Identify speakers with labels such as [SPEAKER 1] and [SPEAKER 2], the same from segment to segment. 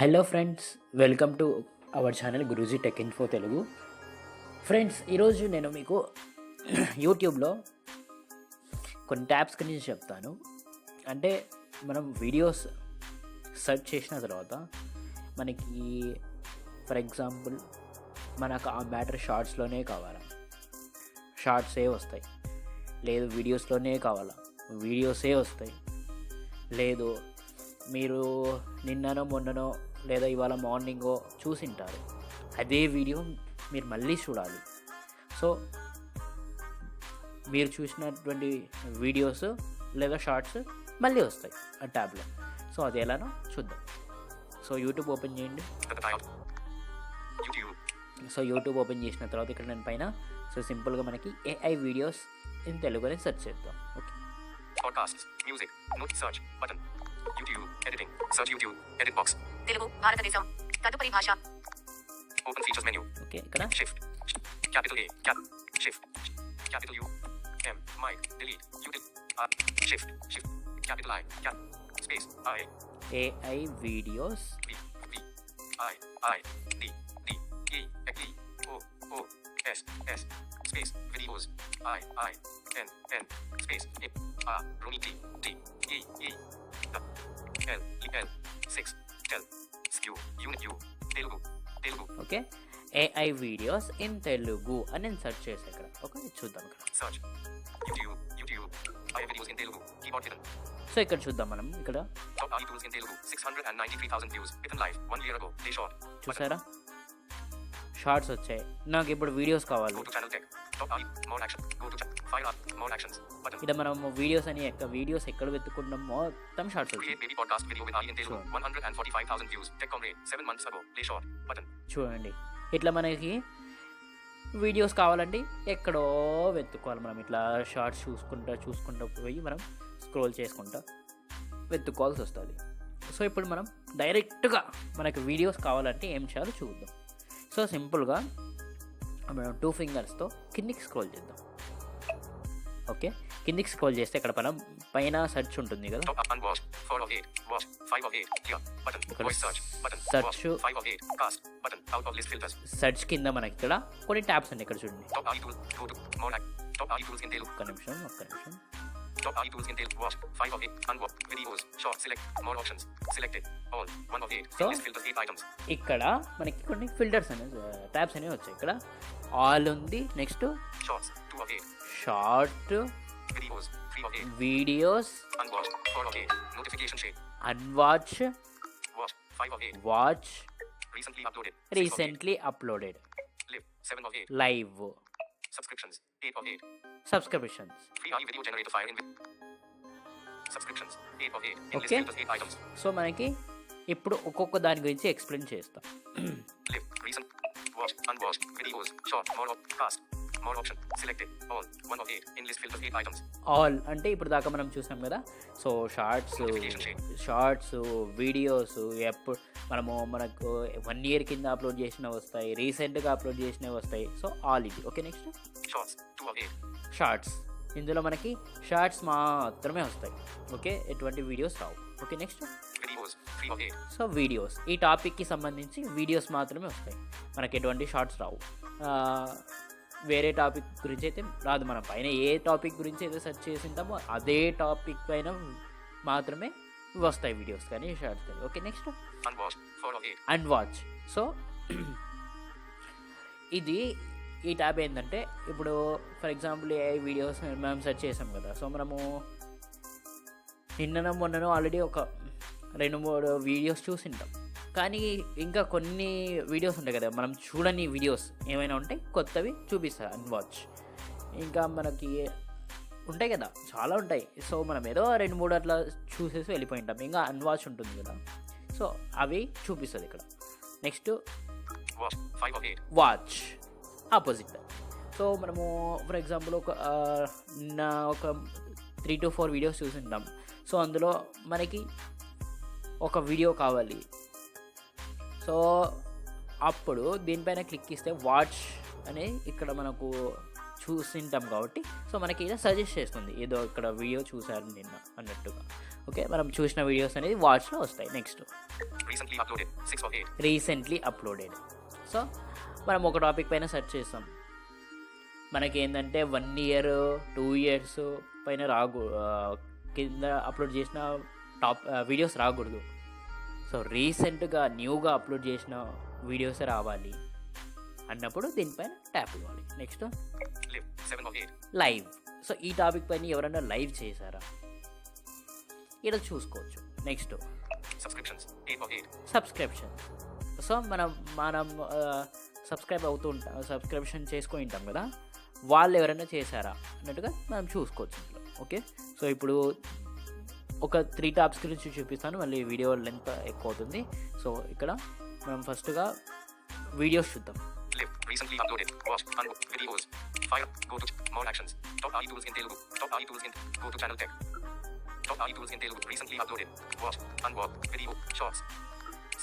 [SPEAKER 1] Hello friends, welcome to our channel Guruji tech info Telugu. Friends, ఈరోజు నేను మీకు యూట్యూబ్లో కొన్ని ట్యాబ్స్ గురించి చెప్తాను. అంటే మనం వీడియోస్ సెర్చ్ చేసిన తర్వాత మనకి ఫర్ ఎగ్జాంపుల్ మనకు ఆ మ్యాటర్ షార్ట్స్లోనే కావాలా, షార్ట్సే వస్తాయి. లేదు వీడియోస్లోనే కావాలా, వీడియోసే వస్తాయి. లేదు మీరు నిన్ననో మొన్ననో లేదా ఇవాళ మార్నింగో చూసింటారు, అదే వీడియో మీరు మళ్ళీ చూడాలి. సో మీరు చూసినటువంటి వీడియోస్ లేదా షార్ట్స్ మళ్ళీ వస్తాయి ఆ ట్యాబ్లో. సో అది ఎలానో చూద్దాం. సో యూట్యూబ్ ఓపెన్ చేయండి. సో యూట్యూబ్ ఓపెన్ చేసిన తర్వాత ఇక్కడ నేను పైన సో సింపుల్గా మనకి ఏఐ వీడియోస్ ఇన్ తెలుగు అని సెర్చ్ చేద్దాం. Okay,
[SPEAKER 2] Podcasts, music, note search button. YouTube, editing, search YouTube, edit box.
[SPEAKER 3] Telugu భారతదేశం తదుపరి భాష.
[SPEAKER 2] Open features menu.
[SPEAKER 1] ఓకే, ఇక్కడ
[SPEAKER 2] Shift, capital A, Shift, capital U, M, mic, delete, R, Shift, capital I, space, I,
[SPEAKER 1] AI videos
[SPEAKER 2] V, I, D, E, O, S, space, videos, I, N, space, R, Rooney, T, E, L, 6, tel, skew, unit U, Telugu.
[SPEAKER 1] Okay, AI videos in Telugu అని నేను search చేసాను ఇక్కడ. Okay, చూద్దాం ఇక్కడ.
[SPEAKER 2] Search, YouTube, I videos in Telugu, keyboard hidden.
[SPEAKER 1] So ఇక్కడ చూద్దాం మనం ఇక్కడ
[SPEAKER 2] Top AI tools in Telugu, 693,000 views, written live, 1 year ago, day short.
[SPEAKER 1] చూసారా, షార్ట్స్ వచ్చాయి. నాకు ఇప్పుడు వీడియోస్ కావాలి.
[SPEAKER 2] Go to channel tech, top AI, more action, go to fire up, more actions, button.
[SPEAKER 1] ఇక్కడ మనం వీడియోస్ అని వీడియోస్ ఎక్కడ వెతుక్కుంటాం మొత్తం షార్ట్స్ వచ్చాయి.
[SPEAKER 2] Create baby podcast video with AI in Telugu, 145,000 views, Techcom rate, 7 months ago, day short, button.
[SPEAKER 1] చూడండి, ఇట్లా మనకి videos కావాలంటే ఎక్కడో వెతుక్కోవాలి. మనం ఇట్లా షార్ట్స్ చూసుకుంటూ పోయి మనం స్క్రోల్ చేసుకుంటా వెతుక్కోవాల్సి వస్తుంది. సో ఇప్పుడు మనం డైరెక్ట్గా మనకి వీడియోస్ కావాలంటే ఏం చేయాలో చూద్దాం. సో సింపుల్గా మనం 2 ఫింగర్స్తో కిందికి స్క్రోల్ చేద్దాం. ఓకే, కిందికి స్క్రోల్ చేస్తే ఇక్కడ మనం పైన సెర్చ్ ఉంటుంది కదా,
[SPEAKER 2] Top up unwatched, 4 of 8, watch, 5 of 8, clear, button,
[SPEAKER 1] ఇక్కడ
[SPEAKER 2] voice search, button,
[SPEAKER 1] search.
[SPEAKER 2] watch, 5 of 8, cast, button, out of list filters.
[SPEAKER 1] Search కింద మనకి ఇక్కడ కొన్ని ట్యాబ్స్ ఉన్నాయి. ఇక్కడ చూడండి.
[SPEAKER 2] Top AI tools, go to, more top AI tools in Telugu.
[SPEAKER 1] ఒక్క నిమిషం.
[SPEAKER 2] Top AI tools in Telugu, watch, 5 of 8, unwatched, videos, short, select, more options, selected, all, 1 of 8,
[SPEAKER 1] So,
[SPEAKER 2] list filters, 8 items.
[SPEAKER 1] ఇక్కడ మనకి కొన్ని filters అనేవి tabs అనేవి వచ్చాయి. ఇక్కడ all ఉంది, next
[SPEAKER 2] Shorts, 2 of 8,
[SPEAKER 1] short,
[SPEAKER 2] videos, 3 of 8,
[SPEAKER 1] videos,
[SPEAKER 2] unwatched, 4 of 8, notification shade,
[SPEAKER 1] అన్వాచ్,
[SPEAKER 2] watch, 5 of 8,
[SPEAKER 1] watch,
[SPEAKER 2] recently uploaded, 6 of 8,
[SPEAKER 1] recently uploaded,
[SPEAKER 2] live, 7 of 8,
[SPEAKER 1] live,
[SPEAKER 2] subscriptions, 8 of 8,
[SPEAKER 1] subscriptions.
[SPEAKER 2] free AI video generator fire in subscriptions, 8 of 8, in list
[SPEAKER 1] Okay.
[SPEAKER 2] filters, 8 items,
[SPEAKER 1] so మనకి ఇప్పుడు ఒక్కొక్క దాని గురించి explain చేస్తాం.
[SPEAKER 2] live, recent, watch, unwatched, videos, short, more cast, more option, selected, all, 1 of 8, in list filters, 8 items,
[SPEAKER 1] all అంటే ఇప్పుడు దాకా మనం చూసాం కదా. సో షార్ట్స్ వీడియోస్ ఎప్పుడు మనకు 1 year కింద అప్లోడ్ చేసినవి వస్తాయి, రీసెంట్గా అప్లోడ్ చేసినవి వస్తాయి. సో ఆల్ ఇది. Okay, next
[SPEAKER 2] shorts, 2 of 8,
[SPEAKER 1] shorts. ఇందులో మనకి షార్ట్స్ మాత్రమే వస్తాయి. ఓకే, ఎటువంటి వీడియోస్ రావు. Okay, next
[SPEAKER 2] videos, 3 of 8,
[SPEAKER 1] so videos. ఈ టాపిక్కి సంబంధించి వీడియోస్ మాత్రమే వస్తాయి, మనకి ఎటువంటి షార్ట్స్ రావు. వేరే టాపిక్ గురించి అయితే రాదు. మనం పైన ఏ టాపిక్ గురించి అయితే సెర్చ్ చేసి ఉంటామో అదే టాపిక్ పైన మాత్రమే వస్తాయి వీడియోస్ కానీ షార్ట్స్ కానీ. Okay, next
[SPEAKER 2] unwatched, 4 of 8,
[SPEAKER 1] and watch. So ఇది ఈ ట్యాబ్ ఏంటంటే ఇప్పుడు ఫర్ ఎగ్జాంపుల్ ఏ వీడియోస్ మనం సెర్చ్ చేసాం కదా. సో మనము నిన్ననో మొన్ననో ఆల్రెడీ ఒక 2-3 వీడియోస్ చూసింటాం, కానీ ఇంకా కొన్ని వీడియోస్ ఉంటాయి కదా, మనం చూడని వీడియోస్ ఏమైనా ఉంటాయి, కొత్తవి చూపిస్తారు అన్వాచ్. ఇంకా మనకి ఉంటాయి కదా, చాలా ఉంటాయి. సో మనం ఏదో 2-3 అట్లా చూసేసి వెళ్ళిపోయి ఉంటాం, ఇంకా అన్వాచ్ ఉంటుంది కదా. సో అవి చూపిస్తుంది ఇక్కడ. Next
[SPEAKER 2] watch, 5 of 8,
[SPEAKER 1] watch, opposite. So మనము ఫర్ ఎగ్జాంపుల్ ఒక 3 to 4 వీడియోస్ చూసింటాం. సో అందులో మనకి ఒక వీడియో కావాలి. సో అప్పుడు దీనిపైన క్లిక్ ఇస్తే వాచ్ అని ఇక్కడ మనకు చూసింటాం కాబట్టి సో మనకి ఇలా సజెస్ట్ చేస్తుంది, ఏదో ఇక్కడ వీడియో చూసారు నిన్న అన్నట్టుగా. ఓకే, మనం చూసిన వీడియోస్ అనేది వాచ్లో వస్తాయి. Next
[SPEAKER 2] Recently uploaded. 6 of 8.
[SPEAKER 1] Recently uploaded. So మనం ఒక టాపిక్ పైన సెర్చ్ చేస్తాం, మనకి ఏంటంటే 1 year 2 years పైన కింద అప్లోడ్ చేసిన వీడియోస్ రాకూడదు. సో రీసెంట్గా న్యూగా అప్లోడ్ చేసిన వీడియోస్ రావాలి అన్నప్పుడు దీనిపైన ట్యాప్ ఇవ్వాలి. Next
[SPEAKER 2] Live. 7 of 8.
[SPEAKER 1] Live. So ఈ టాపిక్ పైన ఎవరైనా లైవ్ చేశారా ఇక్కడ చూసుకోవచ్చు. Next
[SPEAKER 2] Subscriptions. 8 of 8.
[SPEAKER 1] Subscription. So మనం సబ్స్క్రిప్షన్ చేసుకొని ఉంటాం కదా, వాళ్ళు ఎవరైనా చేశారా అన్నట్టుగా మనం చూసుకోవచ్చు ఇంట్లో. ఓకే, సో ఇప్పుడు ఒక 3 టాప్స్ గురించి చూపిస్తాను, మళ్ళీ వీడియో లెంత్ ఎక్కువ అవుతుంది. సో ఇక్కడ మనం ఫస్ట్గా వీడియోస్ చూద్దాం.
[SPEAKER 2] Live. Recently uploaded. Watch. Unbook. Videos. Fire. Go to more actions. Top AI tools in Telugu. Top AI tools in. Go to channel tech. Top AI tools in Telugu. Recently uploaded. Watch. Unbook. Video. Shorts.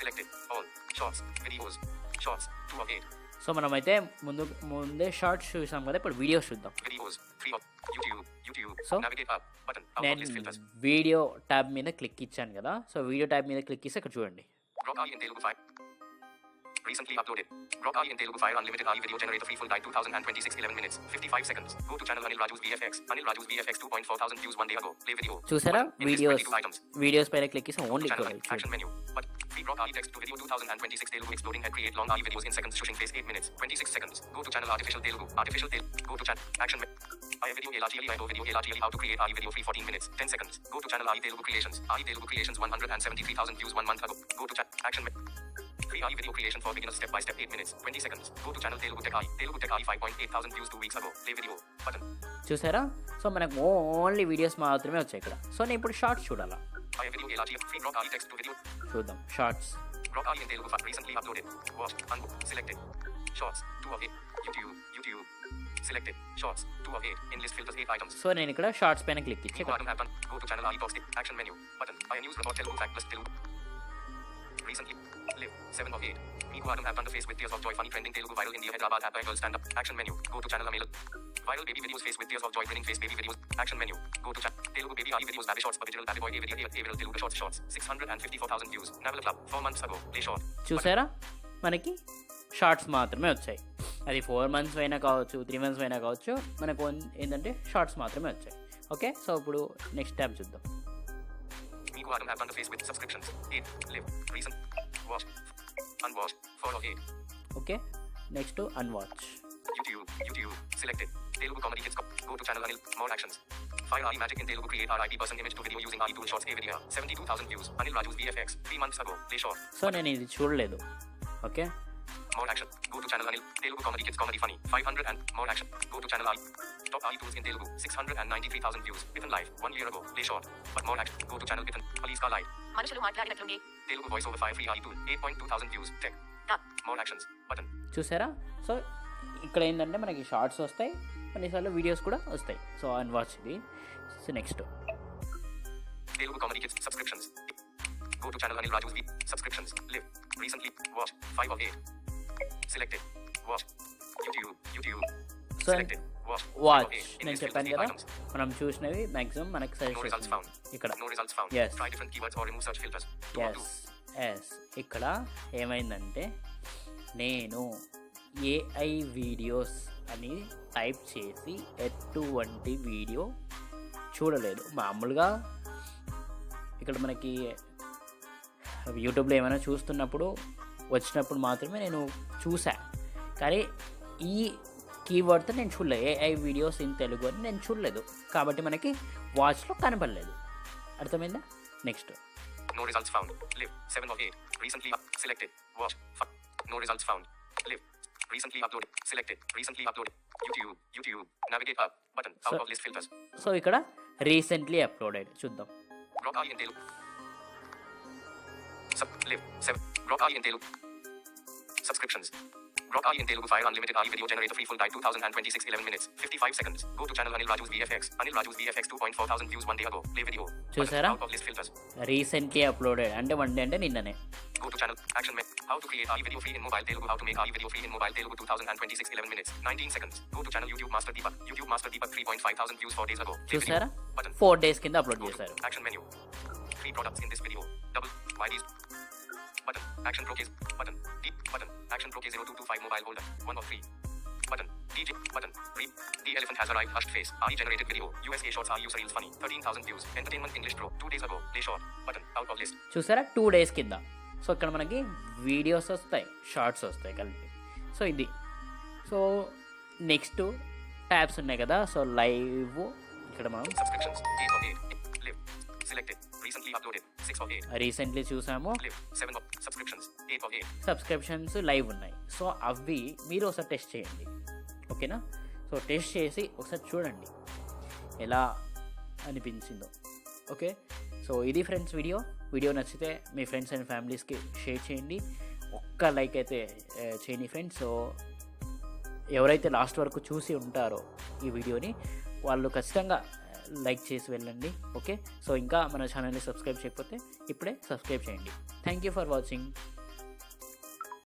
[SPEAKER 2] Selected. All. Shorts. Videos. Shorts. 2 of 8.
[SPEAKER 1] So మనమైతే ముందే shorts చూసాం కదా, ఇప్పుడు videos చూద్దాం.
[SPEAKER 2] Videos. 3 of. YouTube.
[SPEAKER 1] So,
[SPEAKER 2] Navigate up. Button. Out of
[SPEAKER 1] నేను
[SPEAKER 2] list filters.
[SPEAKER 1] Video tab మీద click ఇచ్చాను కదా, సో వీడియో ట్యాబ్ మీద క్లిక్ ఇస్తే ఇక్కడ చూడండి.
[SPEAKER 2] Rock AI in Telugu 5. Recently uploaded. Rock AI in Telugu 5 unlimited AI video generator free full guide 2026 11 minutes 55 seconds. Go to channel Anil Raju's VFX. Anil Raju's VFX 2.4 thousand views 1 day ago. Play video.
[SPEAKER 1] చూసారా,
[SPEAKER 2] In list
[SPEAKER 1] videos
[SPEAKER 2] 22 items.
[SPEAKER 1] Videos పైన click ఇస్తే only
[SPEAKER 2] Channel action menu. But free Rock AI text to video 2026 Telugu exploding head create long AI videos in seconds shushing face 8 minutes 26 seconds. Go to channel artificial Telugu. Go to channel action menu. AI video Elachili video Elachili how to create AI video free 14 minutes 10 seconds. Go to channel AI Telugu Creations. AI Telugu Creations 173,000 views 1 month ago. Go to action menu. Free AI video creation for beginners step by step 8 minutes 20 seconds. Go to channel Telugu Tech AI 5.8 thousand views 2 weeks ago. Play video button.
[SPEAKER 1] చూసారా, so మనకు only videos మాత్రమే వచ్చాయి ఇక్కడ. So నేను ఇప్పుడు shorts చూడాలా,
[SPEAKER 2] AI video Elachili free Rock AI text to video.
[SPEAKER 1] చూద్దాం. Shorts
[SPEAKER 2] Rock AI in Telugu recently uploaded. Watch. Unbook. Selected. Shorts. 2 of 8. YouTube. Selected. Shorts. 2 of 8. In list filters 8 items.
[SPEAKER 1] So నేను ఇక్కడ shorts పైన click ఇచ్చి
[SPEAKER 2] New item have done. Go to channel AI post it. Action menu. Button. I news report Telugu fact plus Telugu. Recently. Live. 7 of 8. Meeku Adam have done the face with tears of joy funny trending Telugu viral India Hyderabad app by girl stand up. Action menu. Go to channel Amel. Viral baby videos face with tears of joy winning face baby videos. Action menu. Go to chat. Telugu baby AI videos baby shorts original baby boy video Telugu shorts 654,000 views. Naval Club 4 months ago. Play short.
[SPEAKER 1] చూసారా, మనకి shorts మాత్రమే వచ్చాయి. అది 4 months అయినా కావచ్చు, 3 months అయినా కావచ్చు, మనకు ఏంటంటే షార్ట్స్ మాత్రమే వచ్చాయి. ఓకే, సో ఇప్పుడు నెక్స్ట్ ట్యాబ్ చూద్దాం.
[SPEAKER 2] Meeku Adam have done the face with subscriptions. 8. Live. Recent. Watch. Unwatch. 4 of 8.
[SPEAKER 1] Okay, next అన్వాచ్.
[SPEAKER 2] YouTube. Selected. Telugu comedy kids. Go to channel Anil. More actions. Fire AI magic in Telugu create RIP person image to video using AI tool shorts a video. 72,000 views. Anil Raju's VFX. 3 months ago. Play short.
[SPEAKER 1] So నేను ఇది చూడలేదు. Okay,
[SPEAKER 2] More action. Go to channel Anil. Telugu comedy kids comedy funny. 500 and more action. Go to channel AI. Top AI tools in Telugu. 693,000 views. Within live. 1 year ago. Play short. But more action. Go to channel Within. Aliska live.
[SPEAKER 3] మనుషులు మాట్లాడినట్లుండి
[SPEAKER 2] Telugu voice over 5 free AI tool. 8.2 thousand views. Tech. More actions. Button.
[SPEAKER 1] చూసారా, so ఇక్కడ ఏంటంటే మనకి shorts వస్తాయి, కొన్నిసార్లు videos కూడా వస్తాయి. So అన్వాచ్ ఇది. So next
[SPEAKER 2] Telugu comedy kids subscriptions. Go to channel Anil Raju's subscriptions. Live. Recently. Watch. 5 of 8. Selected. Watch. YouTube.
[SPEAKER 1] So
[SPEAKER 2] Selected. Watch. 5
[SPEAKER 1] watch
[SPEAKER 2] of 8. In
[SPEAKER 1] నేను
[SPEAKER 2] list filters
[SPEAKER 1] చెప్పాను
[SPEAKER 2] 8
[SPEAKER 1] కదా,
[SPEAKER 2] items.
[SPEAKER 1] మనం చూసినవి మ్యాక్సిమం మనకి
[SPEAKER 2] No
[SPEAKER 1] suggest
[SPEAKER 2] results found.
[SPEAKER 1] చేస్తుంది ఇక్కడ.
[SPEAKER 2] No results found.
[SPEAKER 1] Yes.
[SPEAKER 2] Try different keywords or remove search filters. 2 of 2.
[SPEAKER 1] Yes ఇక్కడ ఏమైందంటే నేను ఏఐ వీడియోస్ అని టైప్ చేసి ఎటువంటి వీడియో చూడలేదు. మామూలుగా ఇక్కడ మనకి యూట్యూబ్లో ఏమైనా చూస్తున్నప్పుడు వచ్చినప్పుడు మాత్రమే నేను చూసా, కానీ ఈ కీవర్డ్తో నేను చూడలేదు. ఏఐ వీడియోస్ ఇన్ తెలుగు అని నేను చూడలేదు, కాబట్టి మనకి వాచ్లో కనపడలేదు. అర్థమైందా? Next
[SPEAKER 2] No results found. Live. 7 of 8. Recently selected. Watch. No results found. Live. Recently uploaded. Selected. Recently uploaded. YouTube. Navigate up. Button. Out of list filters.
[SPEAKER 1] So ఇక్కడ రీసెంట్లీ అప్లోడెడ్ చూద్దాం.
[SPEAKER 2] Rock AI in Telugu. Live. 7. Rock AI in Telugu. Subscriptions. Rock AI in Telugu 5 unlimited AI video generator free full guide 2026 11 minutes 55 seconds. Go to channel Anil Raju's VFX. Anil Raju's VFX 2.4 thousand views 1 day ago. Play video.
[SPEAKER 1] చూసారా,
[SPEAKER 2] Out of list filters.
[SPEAKER 1] Recently uploaded అంటే 1 day అంటే నిన్ననే.
[SPEAKER 2] Go to channel. Action menu. How to create AI video free in mobile Telugu. How to make AI video free in mobile Telugu 2026 11 minutes 19 seconds. Go to channel YouTube Master Deepak. YouTube Master Deepak 3.5 thousand views 4 days ago. Play
[SPEAKER 1] చూసారా,
[SPEAKER 2] video. Button.
[SPEAKER 1] 4 days కింద upload చేశారు.
[SPEAKER 2] Action menu. 3 products in this video. Double. Why these? Button. Action Pro case. Button. D. Button. Action Pro case 0225 mobile holder. 1 of 3. Button. DJ. Button. Read. The elephant has arrived. Hushed face. RE generated video. USA shorts are user reels funny. 13,000 views. Entertainment English Pro. 2 days ago. Play short. Button. Out of list.
[SPEAKER 1] చూసారా 2 days కింద. So ఇక్కడ మనకి videos వస్తాయి, shorts వస్తాయి కలిపి. So ఇది. So next tabs ఉన్నాయి కదా. సో లైవ్ ఇక్కడ మనం
[SPEAKER 2] Subscriptions. 8 of 8. Live. Selected. Recently uploaded. 6 of 8.
[SPEAKER 1] Recently చూసాము.
[SPEAKER 2] Live. 7 of subscriptions. 8 of 8.
[SPEAKER 1] Subscriptions live ఉన్నాయి. సో అవి మీరు ఒకసారి టెస్ట్ చేయండి, ఓకేనా. సో టెస్ట్ చేసి ఒకసారి చూడండి ఎలా అనిపించిందో, ఓకే. సో ఇది ఫ్రెండ్స్ వీడియో నచ్చితే మీ ఫ్రెండ్స్ అండ్ ఫ్యామిలీస్కి షేర్ చేయండి. ఒక్క లైక్ అయితే చేయండి ఫ్రెండ్స్. సో ఎవరైతే లాస్ట్ వరకు చూసి ఉంటారో ఈ వీడియోని వాళ్ళు ఖచ్చితంగా లైక్ చేసి వెళ్ళండి, ఓకే. సో ఇంకా మన ఛానల్ని సబ్స్క్రైబ్ చేయకపోతే ఇప్పుడే సబ్స్క్రైబ్ చేయండి. Thank you for watching.